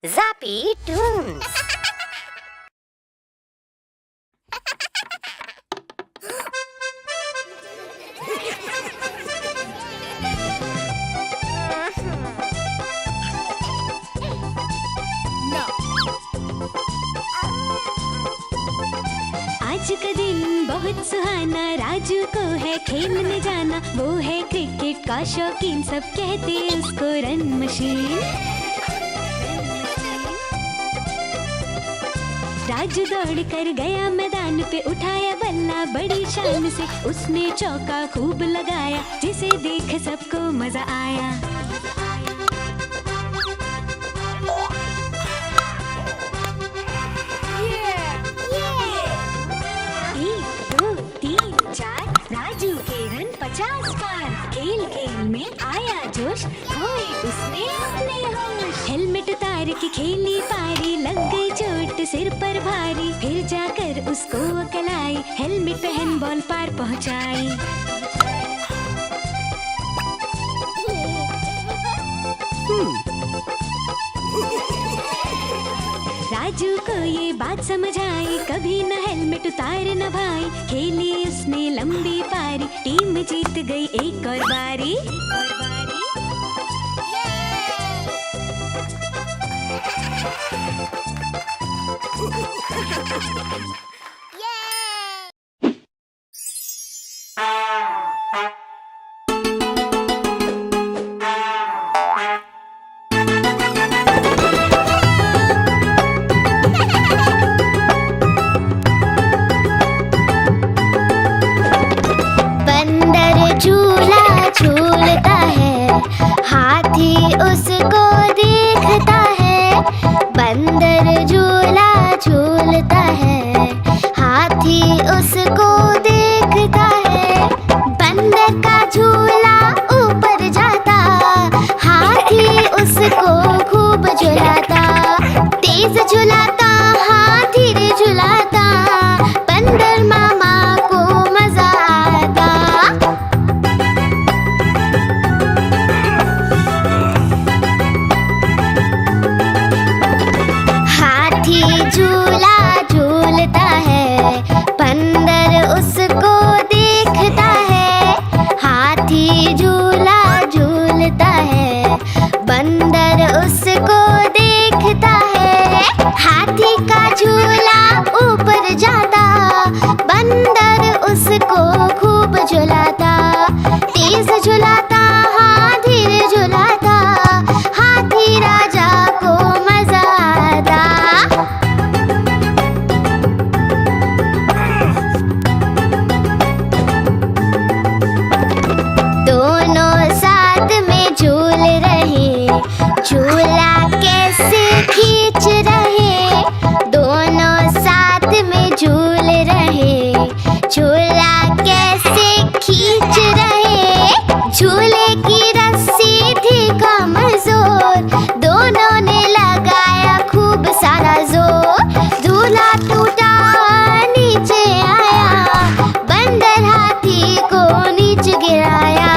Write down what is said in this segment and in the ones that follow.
Zappy Toons. आज का दिन बहुत सुहाना, राजू को है खेलने जाना। वो है क्रिकेट का शौकीन, सब कहते उसको रन मशीन। राजू दौड़ कर गया मैदान पे, उठाया बल्ला बड़ी शान से। उसने चौका खूब लगाया, जिसे देख सबको मजा आया। राजू के रन 50 पार। खेल खेल में आया जोश, खोए उसने अपने होश। हेलमेट उतार के खेली पारी, लग गई चोट सिर पर भारी। फिर जाकर उसको अकल आई, हेलमेट पहन बॉल पार पहुंचाई। राजू को ये बात समझ आई, कभी न हेलमेट उतार न भाई। खेली उसने लंबी पारी, टीम जीत गई एक और बारी। झूलता है, हाथी उसको देखता है। बंदर झूला झूलता है, हाथी उसको देखता है। बंदर का झूला ऊपर जाता, हाथी उसको खूब झुलाता। तेज झुलाता, हाथी रे झुलाता, बंदर मामा को मजा आता। झूला झूलता है, बंदर उसको देखता है। हाथी झूला झूलता है, बंदर उसको देखता है। हाथी का झूला ऊपर जाता, बंदर उसको खूब झुलाता। तेज झुलाता, हाथी रे झुलाता, हाथी राजा को मजा आता। झूला कैसे खींच रहे, दोनों साथ में झूल रहे। झूला कैसे खींच रहे, झूले की रस्सी थी कमजोर, दोनों ने लगाया खूब सारा जोर। झूला टूटा नीचे आया, बंदर हाथी को नीचे गिराया।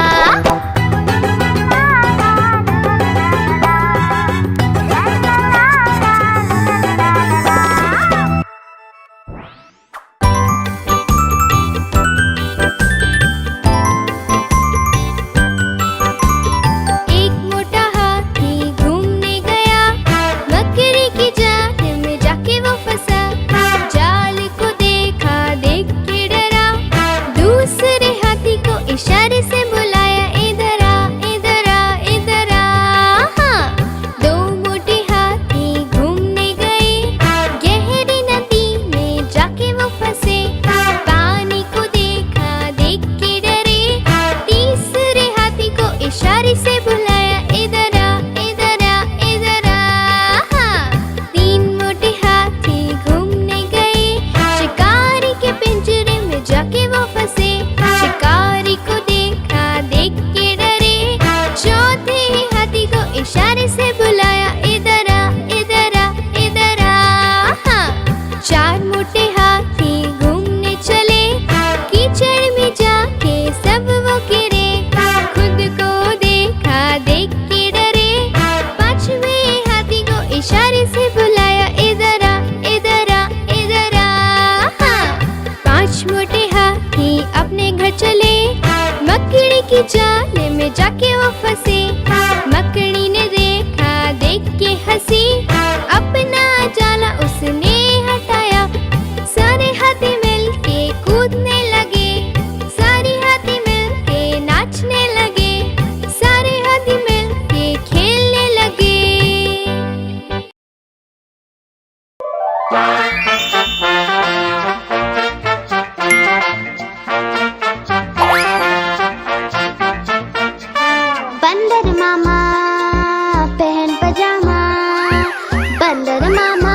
प्यारे से बुलाया, इधर आ, इधर आ, इधर आ। हाँ। 5 मोटे हाथी अपने घर चले, मकड़ी की जाल में जाके वो फंसे। मकड़ी ने देखा, देख के हंसी, अपना जाला उसने हटाया। सारे हाथी मिलके कूदने लगे, सारे हाथी मिलके नाचने लगे, सारे हाथी मिलके खेलने लगे। बंदर मामा पहन पजामा, बंदर मामा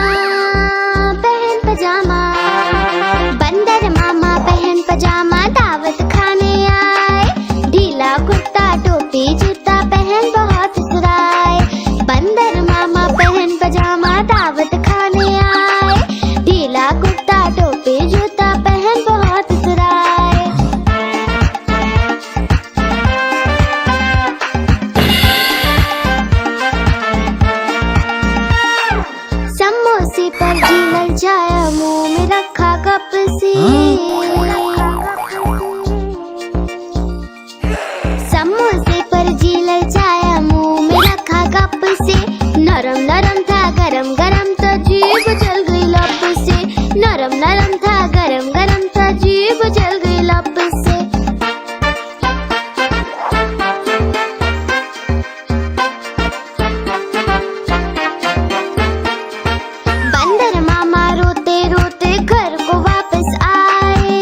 पहन पजामा, बंदर मामा पहन पजामा दावत खाने आए। ढीला कुर्ता टोपी जूता पहन बहुत सुराए। बंदर मामा पहन पजामा दावत खाने आए। ढीला कुर्ता टोपी जूता पहन बहुत सुराए। समोसे पर जी ललचाया, मुंह में रखा कप से। समोसे पर जी ललचाया, मुंह में रखा कप से। नरम नरम था गरम गरम तो जीभ जल गई लप से। नरम नरम था गरम गरम तो जीभ जल गई लप से। बंदर मामा रोते रोते घर को वापस आए।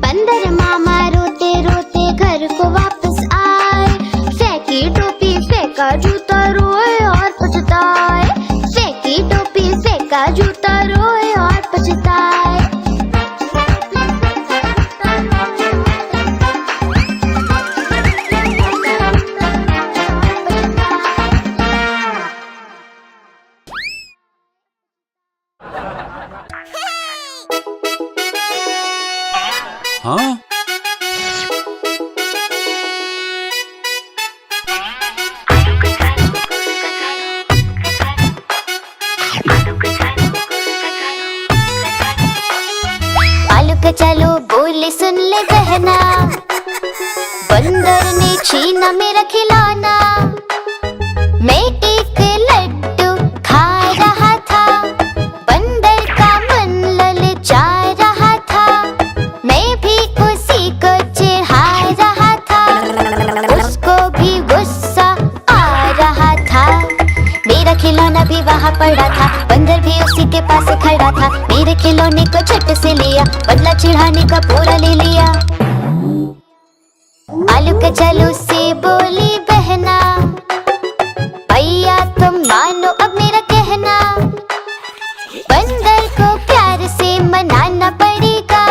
बंदर मामा रोते रोते घर को वापस आए। फेंकी टोपी फेंका जूता रोए और पछताए। फेंकी टोपी फेंका जूता रोए और पछताए। हाँ? आलू का चलो बोले सुन ले बहना, बंदर ने छीना मेरा खिलौना। मैं एक लड्डू खा रहा था, बंदर का मन ललचा रहा था। मैं भी उसी को चिढ़ा रहा था, उसको भी गुस्सा आ रहा था। मेरा खिलौना भी वहाँ पड़ा था, बंदर भी उसी के पास खड़ा था। मेरे खिलौने को झट से लिया, बदला चिढ़ाने का पूरा ले लिया। आलू का चलो से बोली बहना, भैया तुम मानो अब मेरा कहना। बंदर को प्यार से मनाना पड़ेगा,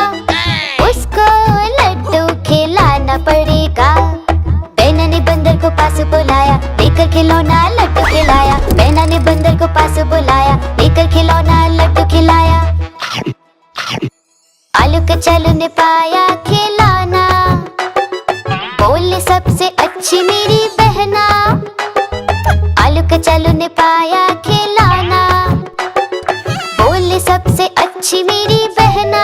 उसको लड्डू खिलाना पड़ेगा। बहना ने बंदर को पास बुलाया, लेकर खिलौना लड्डू खिलाया। बहना ने बंदर को पास बुलाया, लेकर खिलौना लड्डू खिलाया। आलू का चलो ने पाया खिलौना, बोले सबसे अच्छी मेरी बहना। आलू का चलो ने पाया खिलौना, बोले सबसे अच्छी मेरी बहना।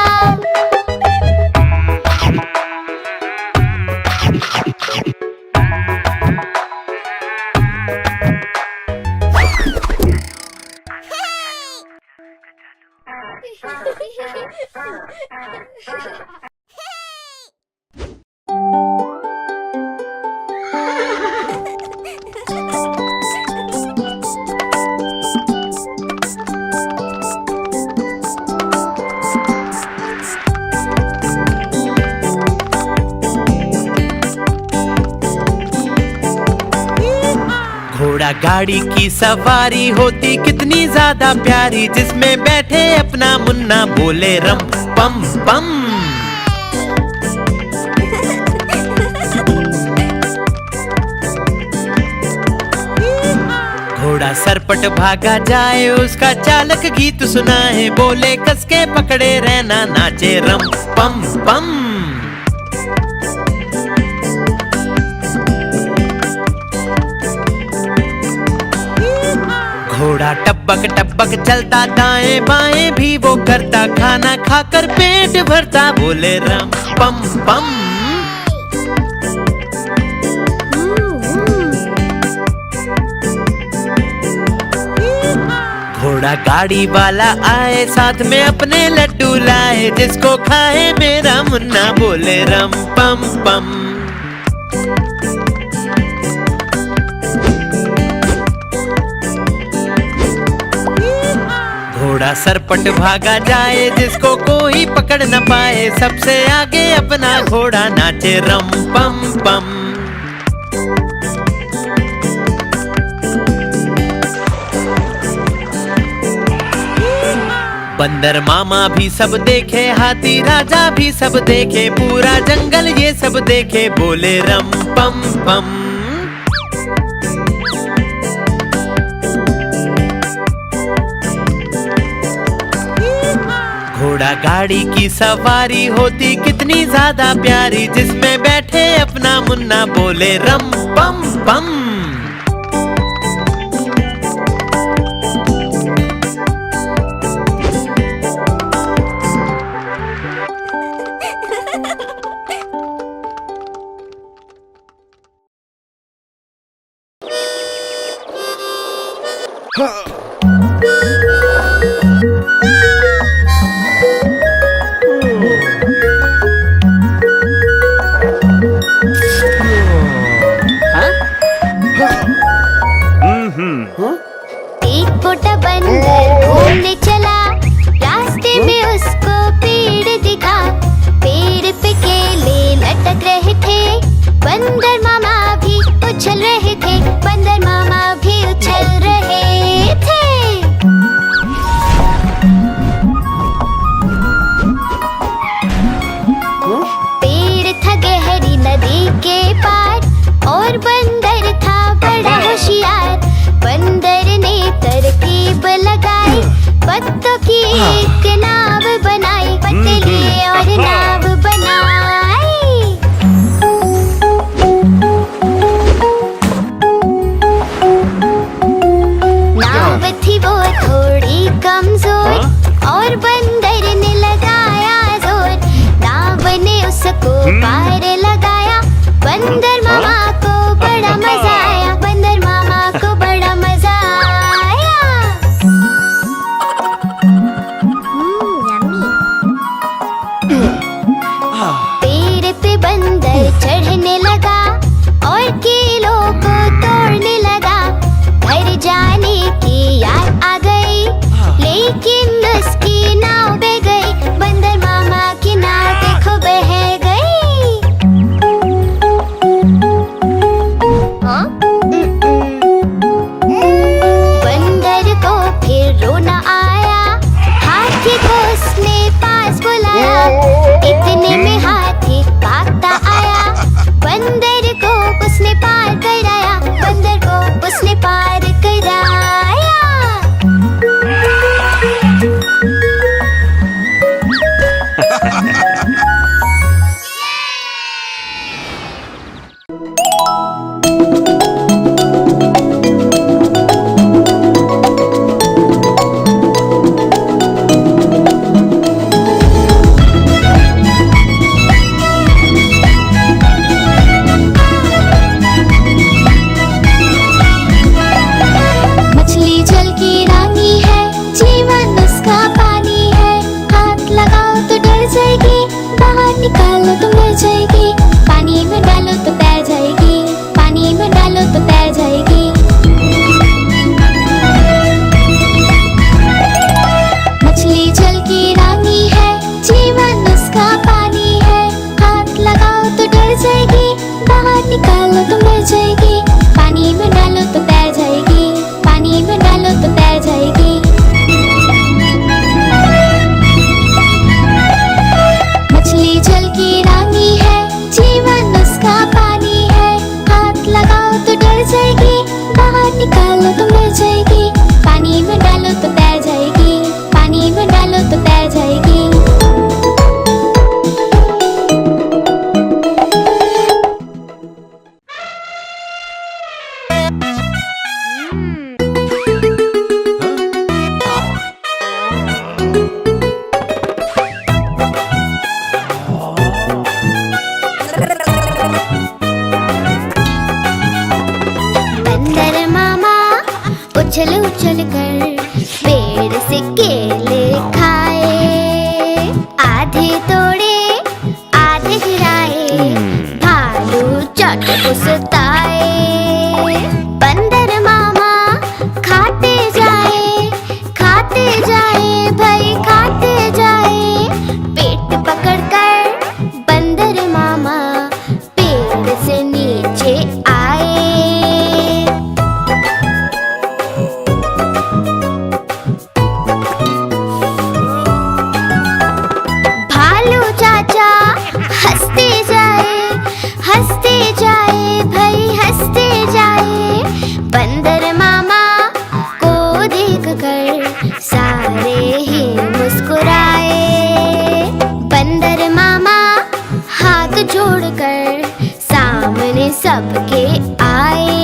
घोड़ा गाड़ी की सवारी होती कितनी ज्यादा प्यारी, जिसमें बैठे अपना मुन्ना बोले रम पम पम। घोड़ा सरपट भागा जाए, उसका चालक गीत सुनाए, बोले कसके पकड़े रहना नाचे रम पम पम। टपक चलता दाएं बाएं भी वो करता, खाना खाकर पेट भरता, बोले रम पम पम। घोड़ा गाड़ी वाला आए, साथ में अपने लड्डू लाए, जिसको खाए मेरा मुन्ना, बोले रम पम पम। घोड़ा सरपट भागा जाए, जिसको कोई पकड़ न पाए, सबसे आगे अपना घोड़ा नाचे रम पम पम। बंदर मामा भी सब देखे, हाथी राजा भी सब देखे, पूरा जंगल ये सब देखे, बोले रम पम पम। घोड़ा गाड़ी की सवारी होती कितनी ज्यादा प्यारी, जिसमें बैठे अपना मुन्ना, बोले रम पम पम। एक छोटा बंदर घूमने चला, रास्ते में उसको पेड़ दिखा, पेड़ पे केले लटक रहे थे, बंदर मामा भी उछल रहे थे, बंदर मामा भी उछल रहे थे। पेड़ था गहरी नदी के पार, और बंदर था बड़ा होशियार, बंदर ने तरकीब लगाई, पत्तों की एक नाव बनाई, पतली और नाव बनाई। नाव थी वो थोड़ी कमजोर, और बंदर ने लगाया जोर, नाव ने उसको पार लगाया, बंदर मामा को बड़ा मजा आया, बंदर मामा को बड़ा मजा आया। पेड़ पे बंदर चढ़ने लगा, और कीलों को तोड़ने लगा, घर जाने की याद आ गई, लेकिन उसकी नाव बह गई, बंदर मामा की नाव देखो बह गई। बंदर को फिर रोना आया, हाथी को उसने पास बुलाया, इतने में हाथी भागता आया, बंदर को उसने पार कराया, बंदर को उसने पार कराया। मछली जल की रानी है, जीवन उसका पानी है, हाथ लगाओ तो डर जाएगी, बाहर निकालो तो मर जाएगी, पानी में डालो तो तैर जाएगी, पानी में डालो तो तैर जाएगी। मछली जल की रानी है, जीवन उसका पानी है, हाथ लगाओ तो डर जाएगी, बाहर निकालो तो मर जाएगी, पानी में डालो तो तैर जाएगी, पानी में डालो तो तैर जाएगी। मछली जल की रानी है, जीवन उसका पानी है, हाथ लगाओ तो डर जाएगी, बाहर निकालो तो मर जाएगी, पानी में डालो तो तैर जाएगी, पानी में डालो तो तैर जाएगी। बंदर मामा उछल उछल कर पेड़ से केले खाए, आधे तोड़े आधे गिराए, भालू चट उसताए। बंदर मामा खाते जाए भाई खाते जाए, पेट पकड़कर बंदर मामा पेड़ से नीचे आए। भालू चाचा हंसते जाए भाई हंसते जाए, बंदर मामा को देखकर सारे ही मुस्कुराए। बंदर मामा हाथ जोड़कर सामने सबके आए।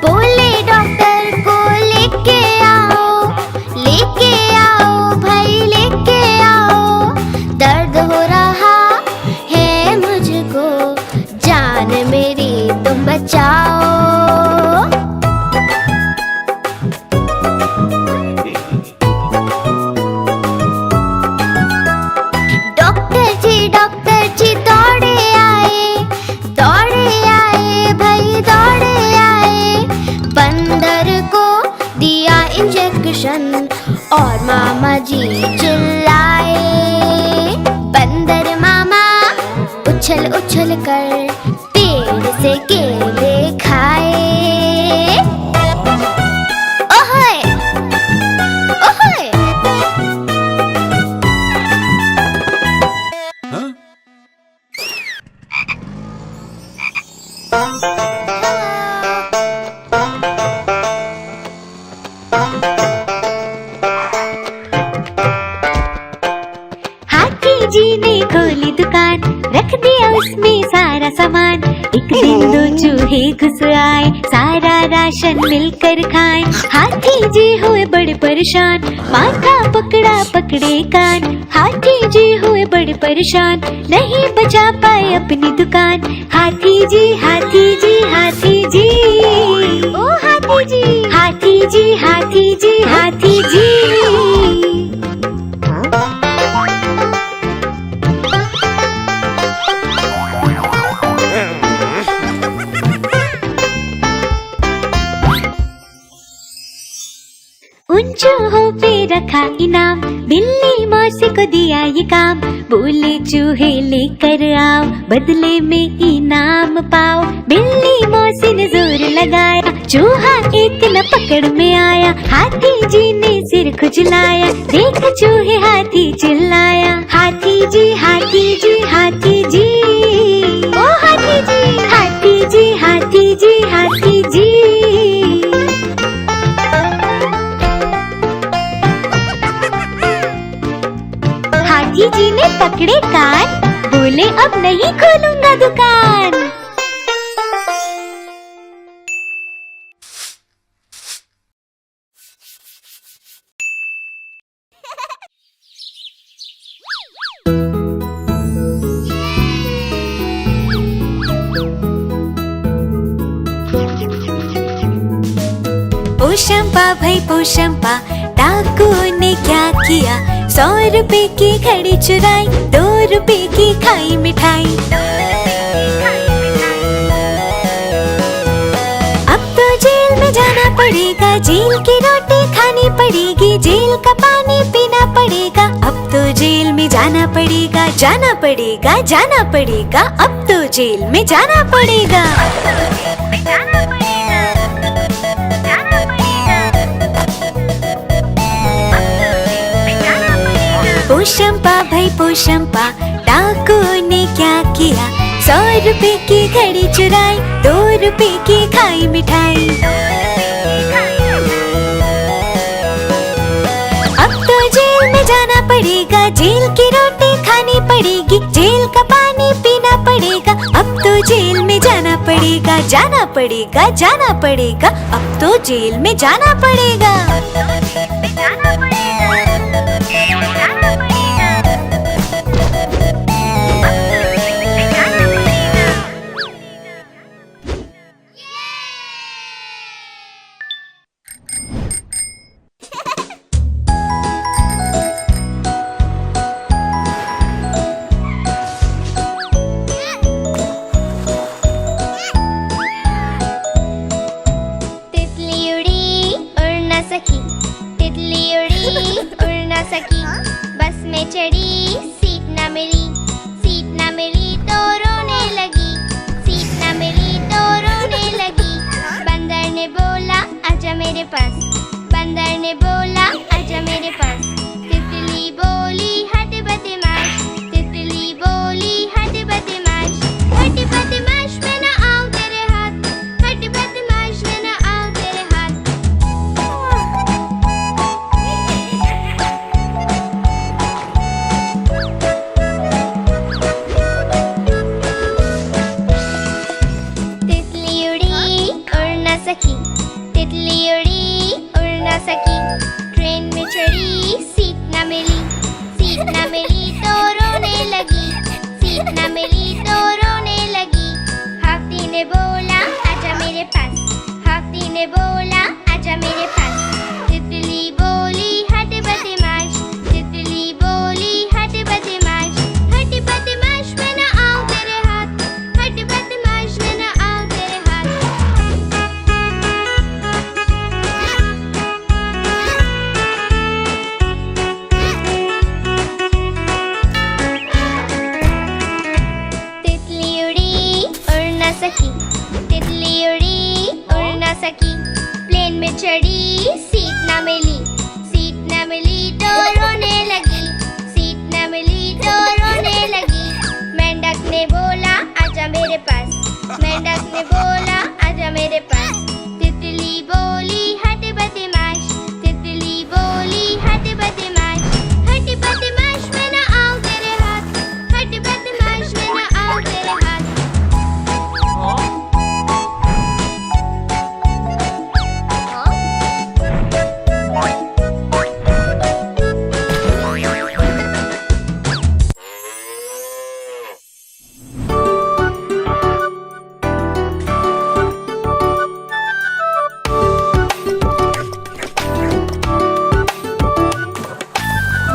बोले डॉक्टर को लेके आओ भाई लेके आओ, दर्द हो रहा है मुझको, जान मेरी तुम बचाओ। डॉक्टर जी दौड़े आए भाई दौड़े आए, बंदर को दिया इंजेक्शन और मामा जी चिल्लाए। बंदर मामा उछल उछल कर पेड़ से केले खाए। ओहोय ओहोय, हाँ? हाथी जी ने खोली दुकान, रख दिया उसमें सारा सामान। एक दिन दो चूहे घुस आए, सारा राशन मिलकर खाए। हाथी जी हुए बड़े परेशान, माथा पकड़े कान। हाथी जी हुए बड़े परेशान, नहीं बचा पाए अपनी दुकान। हाथी जी हाथी जी हाथी जी, ओ हाथी जी हाथी जी हाथी जी हाथी जी। उन चूहों पे रखा इनाम, बिल्ली मौसी को दिया ये काम। बोले चूहे लेकर आओ, बदले में इनाम पाओ। बिल्ली मौसी ने जोर लगाया, चूहा एक न पकड़ में आया। हाथी जी ने सिर खुजलाया, देख चूहे हाथी चिल्लाया। हाथी जी हाथी जी हाथी जी, ओ हाथी जी हाथी जी हाथी जी हाथी जी। हाथी जी ने पकड़े कान, बोले अब नहीं खोलूंगा दुकान। पोशंपा भाई पोशंपा, डाकू ने क्या किया? 100 रुपए की घड़ी चुराई, 2 रुपए की खाई मिठाई। अब तो जेल में जाना पड़ेगा, जेल की रोटी खानी पड़ेगी, जेल का पानी पीना पड़ेगा। अब तो जेल में जाना पड़ेगा, जाना पड़ेगा, जाना पड़ेगा। अब तो जेल में जाना पड़ेगा। पोशंपा भाई पोशंपा, डाकू ने क्या किया? 100 रुपए की घड़ी चुराई, 2 रुपए की खाई मिठाई। अब तो जेल में जाना पड़ेगा, जेल की रोटी खानी पड़ेगी, जेल का पानी पीना पड़ेगा। अब तो जेल में जाना पड़ेगा, जाना पड़ेगा, जाना पड़ेगा। अब तो जेल में जाना पड़ेगा। सीट न मिली, सीट न मिली तो रोने लगी, सीट न मिली तो रोने लगी। बंदर ने बोला आजा मेरे पास, बंदर ने बोला आजा मेरे पास। तितली बोली हट बदमाश, तितली बोली हट बदमाश, हट बदमाश मैं न आऊं तेरे हाथ, हट बदमाश मैं न आऊं तेरे हाथ। तितली उड़ी उड़ न सकी, तितली उड़ी उड़ न सकी। ट्रेन में चढ़ी सीट न मिली, सीट न मिली तो रोने लगी, सीट न मिली तो रोने लगी। हाथी ने बोला आजा मेरे पास, हाथी ने बोला आजा मेरे पास। तितली बोली हट बदमाश, तितली बोली हट बदमाश, हट बदमाश मैं न आऊं तेरे हाथ, हट बदमाश मैं न आऊं तेरे हाथ। तितली उड़ी उड़ न सकी, तितली उड़ी उड़ न सकी। प्लेन में चढ़ी सीट न मिली, सीट न मिली तो रोने लगी, सीट न मिली तो रोने लगी। मेंढक ने बोला आजा मेरे पास, मेंढक ने बोला आजा मेरे पास। तितली बोली हट बदमाश, तितली बोली हट बदमाश, हट बदमाश मैं न आऊं तेरे हाथ, हट बदमाश मैं न आऊं तेरे हाथ।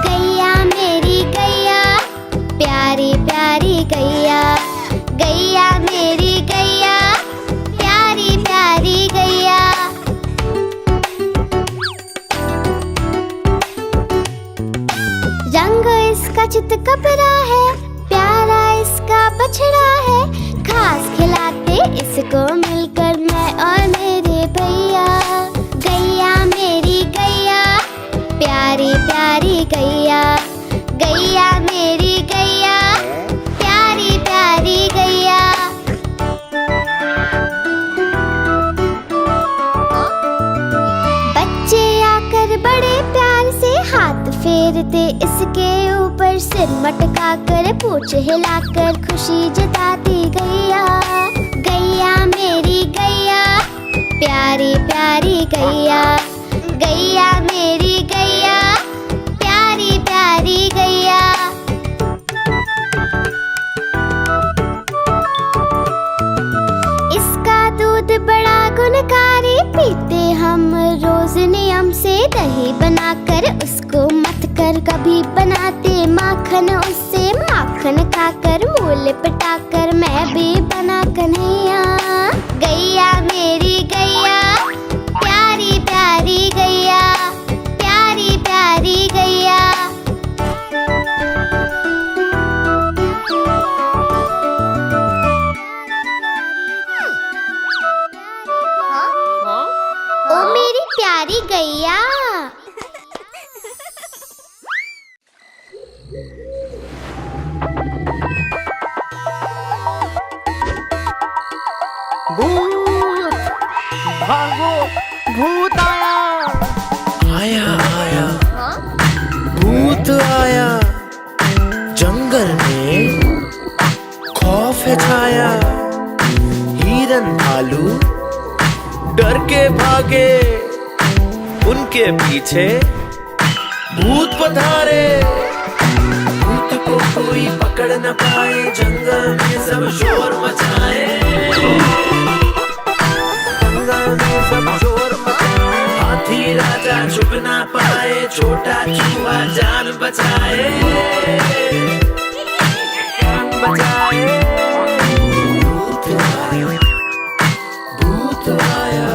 गैया मेरी गैया, प्यारी प्यारी गैया, गैया मेरी गैया, प्यारी प्यारी गैया। रंग इसका चित कपरा है, प्यारा इसका बछड़ा है। घास खिलाते इसको मिलकर मैं और मेरे भैया। गैया मेरी गैया, प्यारी प्यारी गैया, गैया मेरी गैया, प्यारी प्यारी गैया। बच्चे आकर बड़े प्यार से हाथ फेरते इसके ऊपर, सिर मटका कर पूंछ हिलाकर खुशी जताती गैया। गैया मेरी गैया, प्यारी प्यारी गैया, गैया मेरी गैया, प्यारी प्यारी गैया। इसका दूध बड़ा गुणकारी, पीते हम रोज नियम से। दही बनाकर उसको मत कर कभी बनाते माखन उससे। माखन खाकर मूल पटाकर मैं भी बना कन्हैया। गैया मेरी गैया, प्यारी प्यारी गैया, प्यारी प्यारी गैया। ओ मेरी प्यारी गैया। भूत भागो, भूत आया, आया आया, भूत आया। जंगल में खौफ है छाया, हिरन भालू डर के भागे, उनके पीछे भूत पधारे। भूत को कोई पकड़ न पाए, जंगल में सब शोर मचाए, जंगल में सब शोर मचाए। हाथी राजा छुप ना पाए, छोटा चूहा जान बचाए, जान बचाए। भूत आया, भूत आया,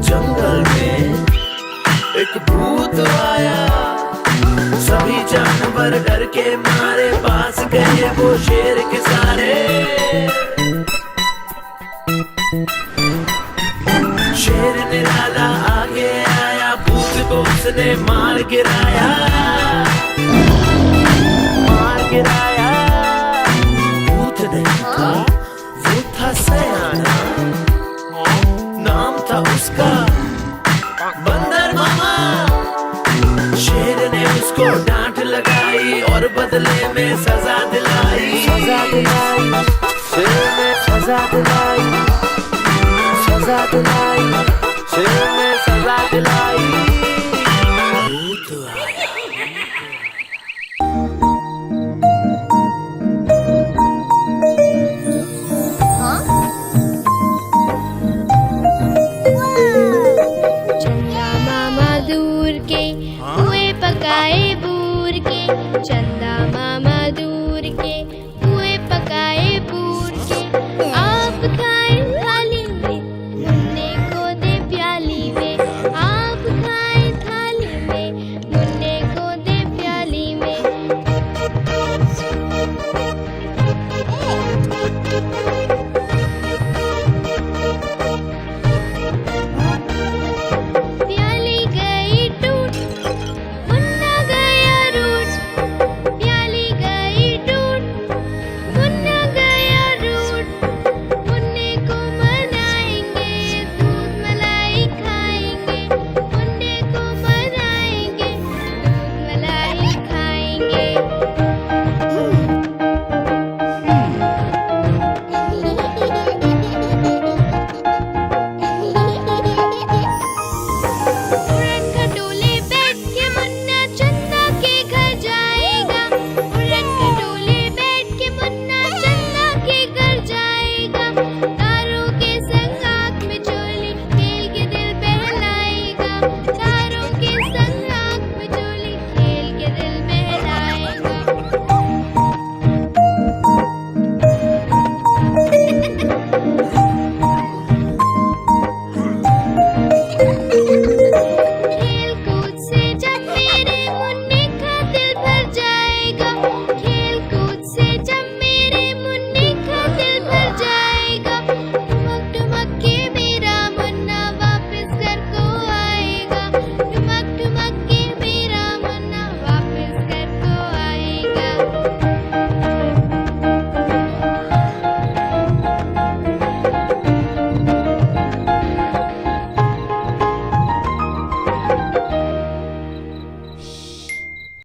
जंगल में एक भूत आया। सभी जानवर डर के मारे पास गए वो शेर के सारे। शेर निराला आगे आया, भूत को उसने मार गिराया, मार गिराया। भूत नहीं था, वो था सयाना, नाम था उसका बंदर मामा। शेर ने उसको डांट लगाई और बदले में सजा दिलाई, सजा दिलाई। शेर ने सजा दिलाई, सजा दिलाई। शेर ने सजा दिलाई। भूत आया। चंदा मामा दूर के हुए पकाए बूर के, चंदा मामा